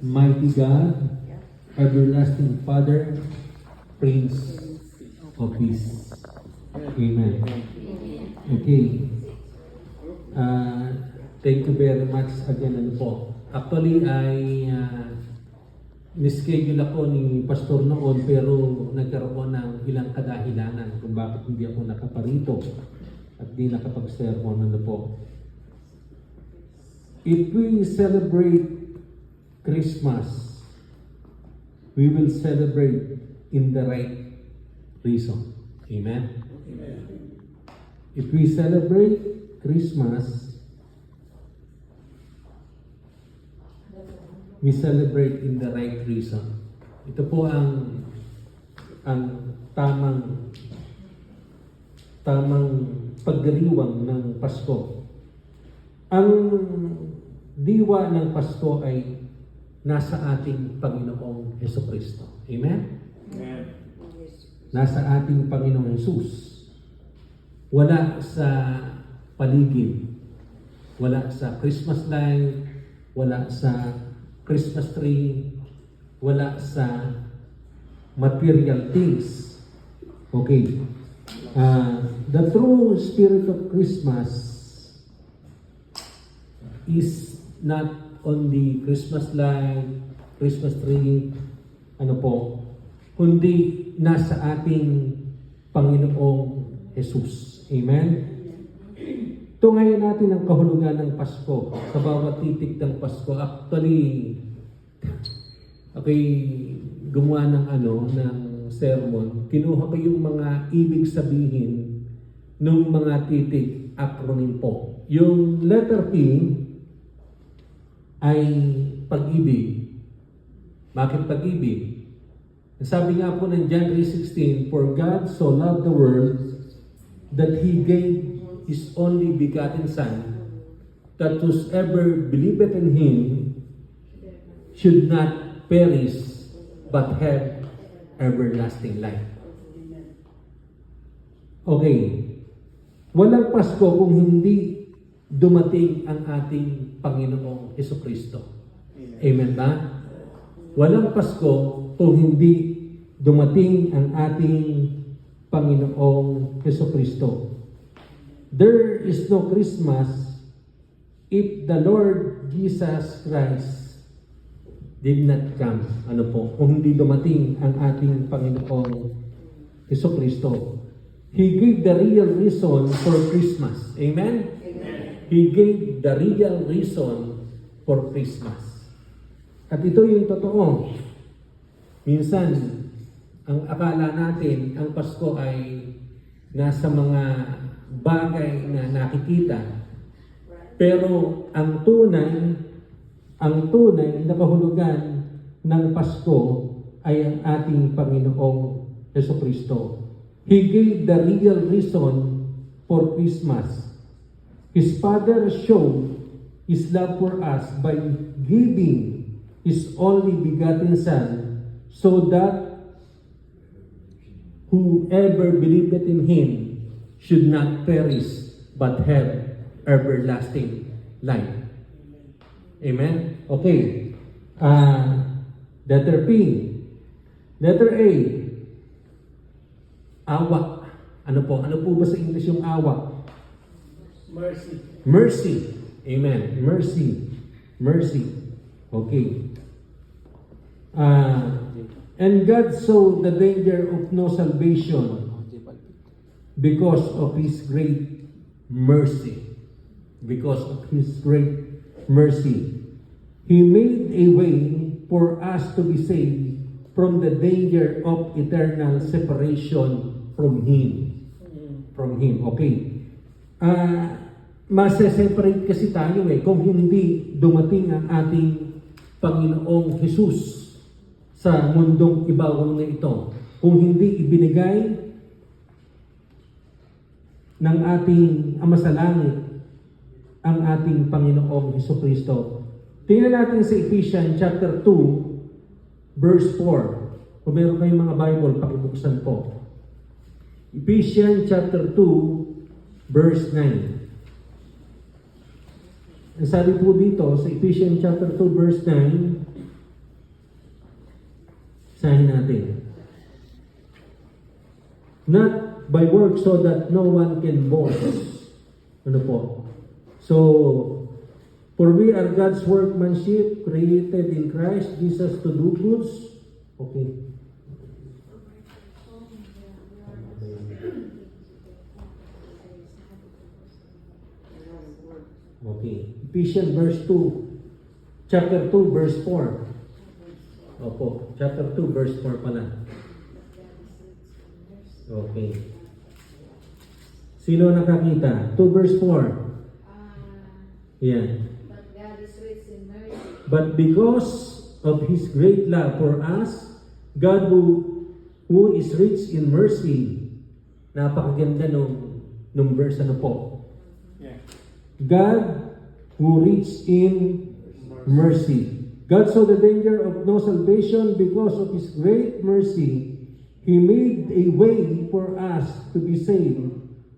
Mighty God, everlasting Father, Prince of Peace. Amen. Okay. Thank you very much again. Actually, ay nischedule ako ni Pastor noon pero nagkaroon ng ilang kadahilanan kung bakit hindi ako nakaparito at di nakapag-sermon. If we celebrate Christmas, we will celebrate in the right reason. Amen? Amen. If we celebrate Christmas, we celebrate in the right reason. Ito po ang tamang pagdiriwang ng Pasko. Ang diwa ng Pasko ay nasa ating Panginoong Hesukristo. Amen? Amen. Nasa ating Panginoong Jesus. Wala sa paligid. Wala sa Christmas light. Wala sa Christmas tree. Wala sa material things. Okay. The true spirit of Christmas is not on the Christmas light, Christmas tree, kundi nasa ating Panginoong Jesus. Amen? Ito ngayon natin ang kahulugan ng Pasko. Sa bawat titik ng Pasko. Actually, gumawa ng sermon. Kinuha ko yung mga ibig sabihin ng mga titik, acronym po. Yung letter P ay pag-ibig. Bakit pag-ibig? Sabi nga po ng John 3:16, "For God so loved the world that He gave His only begotten Son, that whosoever believeth in Him should not perish, but have everlasting life." Okay. Walang Pasko kung hindi dumating ang ating Panginoong Hesukristo. Amen ba? Walang Pasko kung hindi dumating ang ating Panginoong Hesukristo. There is no Christmas if the Lord Jesus Christ did not come. Kung hindi dumating ang ating Panginoong Hesukristo. He gave the real reason for Christmas. Amen? He gave the real reason for Christmas. At ito yung totoo. Minsan, ang akala natin, ang Pasko ay nasa mga bagay na nakikita. Pero ang tunay na kahulugan ng Pasko ay ang ating Panginoong Hesukristo. He gave the real reason for Christmas. His Father showed His love for us by giving His only begotten Son, so that whoever believeth in Him should not perish, but have everlasting life. Amen? Okay. Letter P. Letter A. Awa. Ano po ba sa English yung awa? Mercy. Mercy. Amen. Mercy. Mercy. Okay. And God saw the danger of no salvation because of His great mercy. Because of His great mercy. He made a way for us to be saved from the danger of eternal separation from Him. From Him. Okay. Maseseparate kasi tayo kung hindi dumating ang ating Panginoong Jesus sa mundong ibawang na ito. Kung hindi ibinigay ng ating Ama sa Langit ang ating Panginoong Hesukristo. Tingnan natin sa Ephesians chapter 2, verse 4. Kung meron kayong mga Bible, pakibuksan po. Ephesians chapter 2, verse 9. Ang sabi po dito sa Ephesians chapter 2, verse 9, Isahin natin. Not by work so that no one can boast. Ano po? So, for we are God's workmanship, created in Christ Jesus to do goods. Okay. Okay. Ephesians verse 2. Chapter 2, verse 4. Opo. Chapter 2, verse 4 pala. Okay. Sino nakakita? 2 verse 4. Yan. But God is rich in mercy. But because of His great love for us, God who is rich in mercy. Napakaganda nung verse ano po. Yeah. God who rich in mercy. God saw the danger of no salvation because of His great mercy. He made a way for us to be saved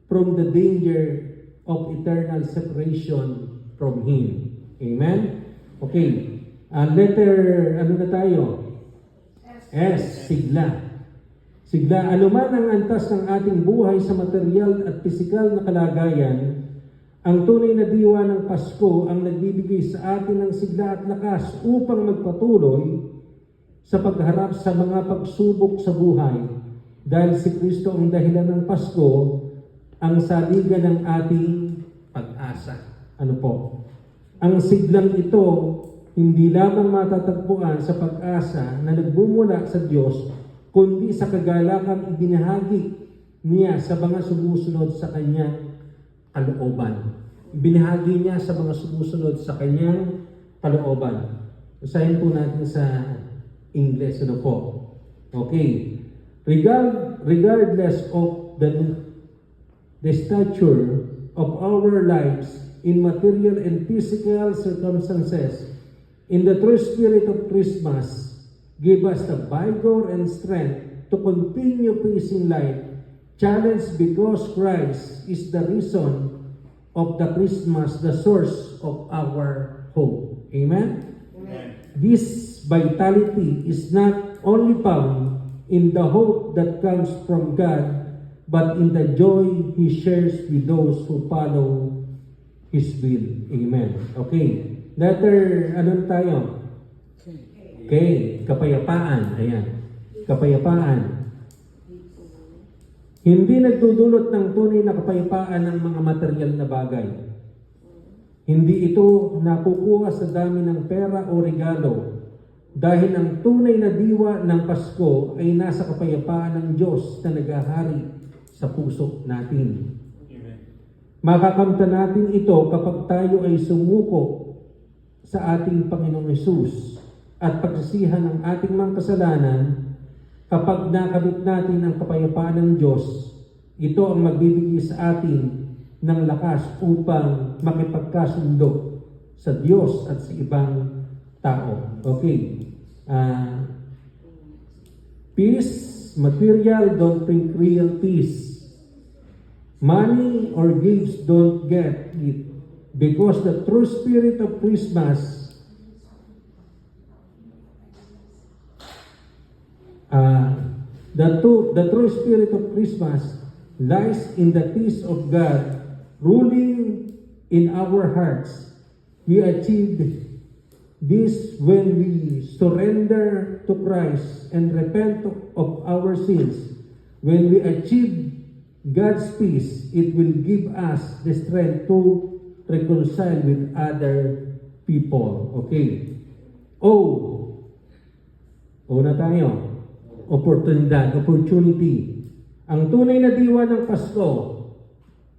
from the danger of eternal separation from Him. Amen? Okay. Letter, ano na tayo? S. Sigla. Sigla, anuman ang antas ng ating buhay sa material at pisikal na kalagayan, ang tunay na diwa ng Pasko ang nagbibigay sa atin ng sigla at lakas upang magpatuloy sa pagharap sa mga pagsubok sa buhay. Dahil si Kristo ang dahilan ng Pasko, ang saligan ng ating pag-asa. Ano po? Ang siglang ito, hindi lamang matatagpuan sa pag-asa na nagbumula sa Diyos, kundi sa kagalakang ibinahagi niya sa mga sumusunod sa kanyang kalooban. Ibinahagi niya sa mga sumusunod sa kanyang kalooban. Usahin po natin sa English, ano po? Okay. Regardless of the stature of our lives in material and physical circumstances, in the true spirit of Christmas, give us the vigor and strength to continue facing life, challenged because Christ is the reason of the Christmas, the source of our hope. Amen? Amen. This vitality is not only found in the hope that comes from God, but in the joy He shares with those who follow His will. Amen. Okay. Letter, ano tayo? Okay. Kapayapaan. Ayan. Kapayapaan. Hindi nagdudulot ng tunay na kapayapaan ng mga material na bagay. Hindi ito nakukuha sa dami ng pera o regalo. Dahil ang tunay na diwa ng Pasko ay nasa kapayapaan ng Diyos na naghahari sa puso natin. Amen. Makakamtan natin ito kapag tayo ay sumuko sa ating Panginoong Hesus at pagsisihan ng ating mga kasalanan. Kapag nakabit natin ang kapayapaan ng Diyos, ito ang magbibigay sa atin ng lakas upang makipagkasundo sa Diyos at sa ibang tao. Okay. Peace, material don't bring real peace. Money or gifts don't get it. Because the true spirit of Christmas the true spirit of Christmas lies in the peace of God ruling in our hearts. We achieve this when we surrender to Christ and repent of our sins. When we achieve God's peace, it will give us the strength to reconcile with other people. Okay. O na tayo. Opportunity. Ang tunay na diwa ng Pasko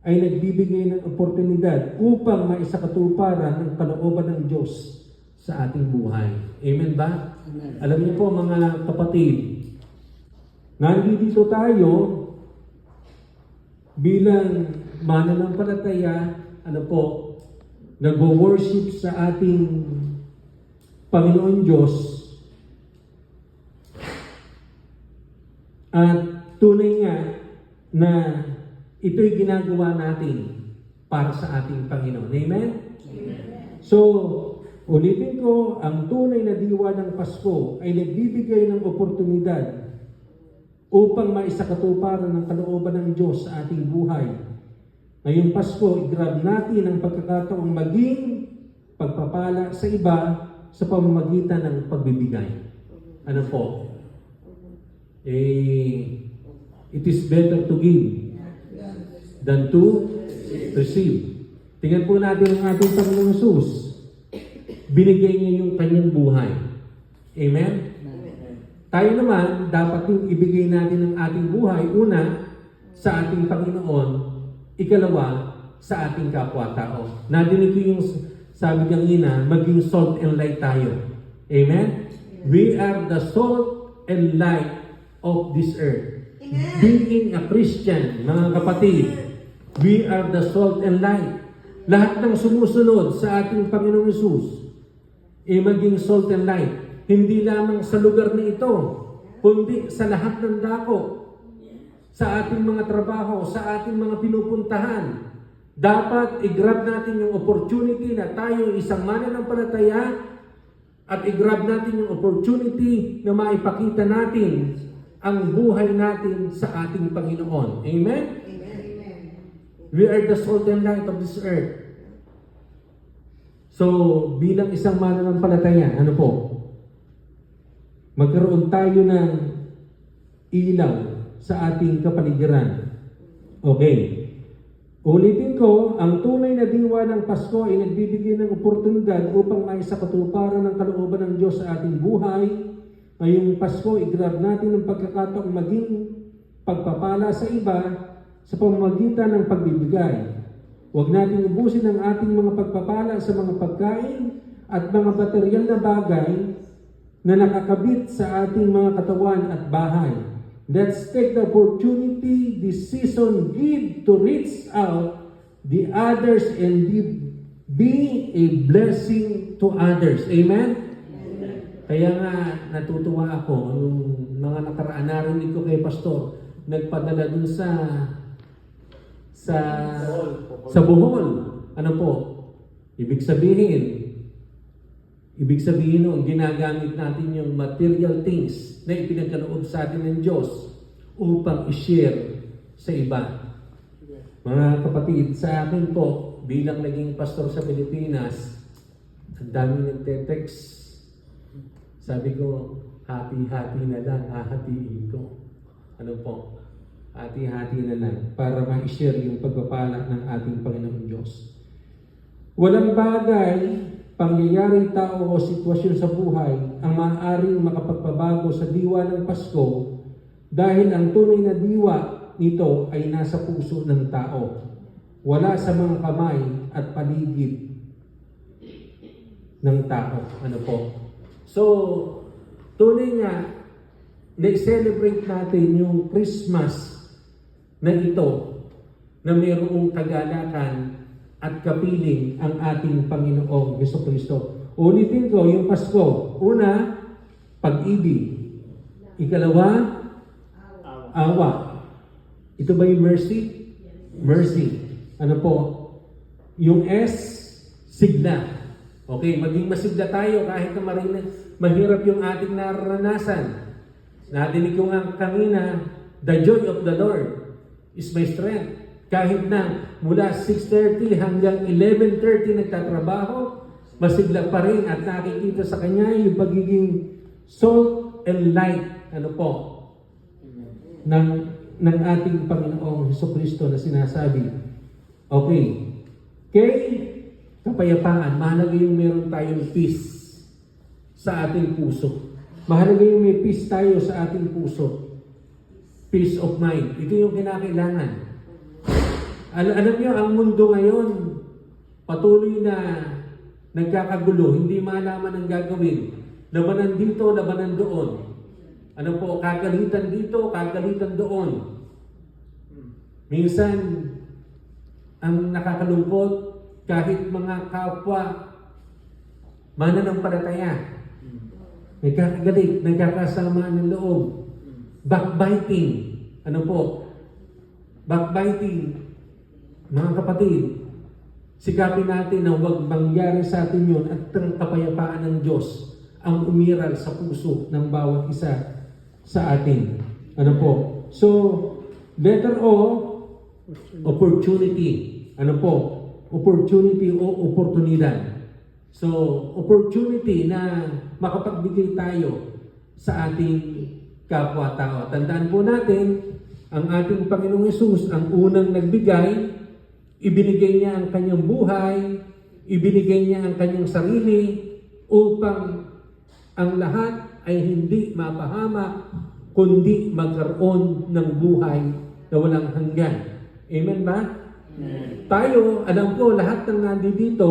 ay nagbibigay ng oportunidad upang maisakatuparan ang kalooban ng Diyos sa ating buhay. Amen ba? Amen. Alam niyo po mga kapatid, nandito tayo bilang mananampalataya, nagwo-worship sa ating Panginoon Diyos. At tunay nga na ito'y ginagawa natin para sa ating Panginoon. Amen? Amen. So, Ulitin ko, ang tunay na diwa ng Pasko ay nagbibigay ng oportunidad upang maisakatuparan ng kalooban ng Diyos sa ating buhay. Ngayong Pasko, i-grab natin ang pagkakataong maging pagpapala sa iba sa pamamagitan ng pagbibigay. Ano po? It is better to give than to receive. Tingnan po natin ang ating Panginoong Hesus. Binigay niya yung kanyang buhay. Amen? Tayo naman, dapat yung ibigay natin ang ating buhay, una, sa ating Panginoon, ikalawa, sa ating kapwa-tao. Nadinig ko yung sabi kanina, maging salt and light tayo. Amen? We are the salt and light of this earth. Being a Christian, mga kapatid, we are the salt and light. Lahat ng sumusunod sa ating Panginoong Hesus, maging salt and light. Hindi lamang sa lugar na ito, kundi sa lahat ng dako, sa ating mga trabaho, sa ating mga pinupuntahan. Dapat i-grab natin yung opportunity na tayo isang mananampalataya at i-grab natin yung opportunity na maipakita natin ang buhay natin sa ating Panginoon. Amen? We are the salt and light of this earth. So, bilang isang mananampalataya, ano po? Magkaroon tayo ng ilaw sa ating kapaligiran. Okay. Ulitin ko, ang tunay na diwa ng Pasko ay nagbibigay ng oportunidad upang maisakatuparan ng kalooban ng Diyos sa ating buhay. Ngayong Pasko, i-grab natin ang pagkakataong maging pagpapala sa iba sa pamamagitan ng pagbibigay. Huwag natin ubusin ang ating mga pagpapala sa mga pagkain at mga materyal na bagay na nakakabit sa ating mga katawan at bahay. Let's take the opportunity this season give to reach out the others and be a blessing to others. Amen? Kaya nga natutuwa ako nung mga nakaraan narinig ko kay Pastor, nagpadala dun sa Bohol. Ano po? Ibig sabihin nung ginagamit natin yung material things na ipinagkaloob sa atin ng Diyos upang i-share sa iba. Mga kapatid, sa akin po, bilang naging pastor sa Pilipinas, ang dami nagte-text. Sabi ko, hati-hati na lang, hahatiin ko. Ano po? Hati-hati na lang para ma-share yung pagpapala ng ating Panginoong Diyos. Walang bagay, pangyayari, tao o sitwasyon sa buhay ang maaaring makapagpabago sa diwa ng Pasko dahil ang tunay na diwa nito ay nasa puso ng tao. Wala sa mga kamay at paligid ng tao. Ano po? So, tunay nga, na-celebrate natin yung Christmas na ito na mayroong kagalakan at kapiling ang ating Panginoong Jesucristo. Ulitin ko yung Pasko. Una, pag-ibig. Ikalawa, awa. Ito ba yung mercy? Mercy. Ano po? Yung S, sigla. Okay, maging masigla tayo kahit na mahirap yung ating naranasan. Nadinig ko nga kanina, the joy of the Lord is my strength. Kahit na mula 6:30 hanggang 11:30 nagtatrabaho, masigla pa rin at nakikita sa Kanya yung pagiging salt and light, ano po, ng ating Panginoong Jesucristo na sinasabi. Okay. Kay kapayapaan, mahalaga yung meron tayong peace sa ating puso. Mahalaga yung may peace tayo sa ating puso. Peace of mind. Ito yung kinakailangan. Alam niyo, ang mundo ngayon, patuloy na nagkakagulo, hindi malaman ang gagawin. Labanan dito, labanan doon. Ano po, kagalitan dito, kagalitan doon. Minsan, ang nakakalungkot, kahit mga kapwa mananampalataya, nagkakagalit, nagkakasama ng loob. Backbiting. Ano po? Backbiting. Mga kapatid, Sikapin natin na huwag mangyari sa atin yun at ang kapayapaan ng Diyos ang umiral sa puso ng bawat isa sa atin. Ano po? So, letter O, opportunity. Ano po? Opportunity o oportunidad. So, opportunity na makapagbigay tayo sa ating kapwa-tao. Tandaan po natin, ang ating Panginoong Hesus, ang unang nagbigay, ibinigay niya ang kanyang buhay, ibinigay niya ang kanyang sarili upang ang lahat ay hindi mapahamak, kundi magkaroon ng buhay na walang hanggan. Amen ba? Amen. Tayo, alam ko, lahat ng nandito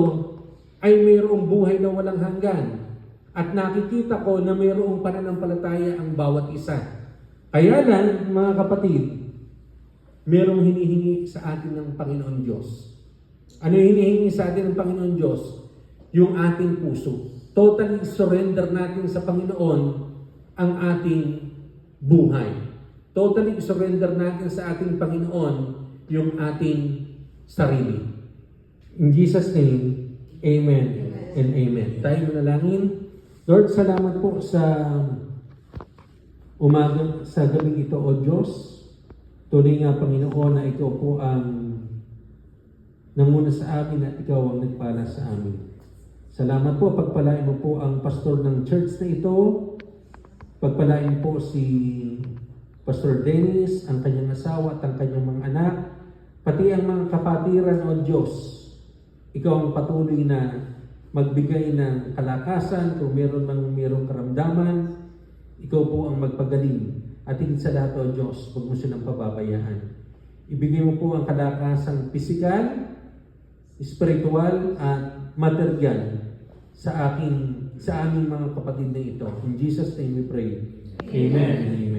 ay mayroong buhay na walang hanggan. At nakikita ko na mayroong pananampalataya ang bawat isa. Kaya lang, mga kapatid, mayroong hinihingi sa atin ng Panginoon Diyos. Ano yung hinihingi sa atin ng Panginoon Diyos? Yung ating puso. Totally surrender natin sa Panginoon ang ating buhay. Totally surrender natin sa ating Panginoon yung ating sarili. In Jesus' name, Amen and Amen. Tayo manalangin. Lord, salamat po sa umaga, sa gabing ito, O Diyos. Tunay nga, Panginoon, na ikaw po ang nanguna sa amin at ikaw ang nagpala sa amin. Salamat po, pagpalain mo po ang pastor ng church na ito. Pagpalain po si Pastor Dennis, ang kanyang asawa at ang kanyang mga anak, pati ang mga kapatiran, O Diyos. Ikaw ang patuloy na magbigay ng kalakasan kung mayroong karamdaman. Ikaw po ang magpagaling. At higit sa lahat, O Diyos, huwag mo silang pababayaan. Ibigay mo po ang kalakasang pisikal, spiritual, at material sa aming mga kapatid na ito. In Jesus' name we pray. Amen. Amen.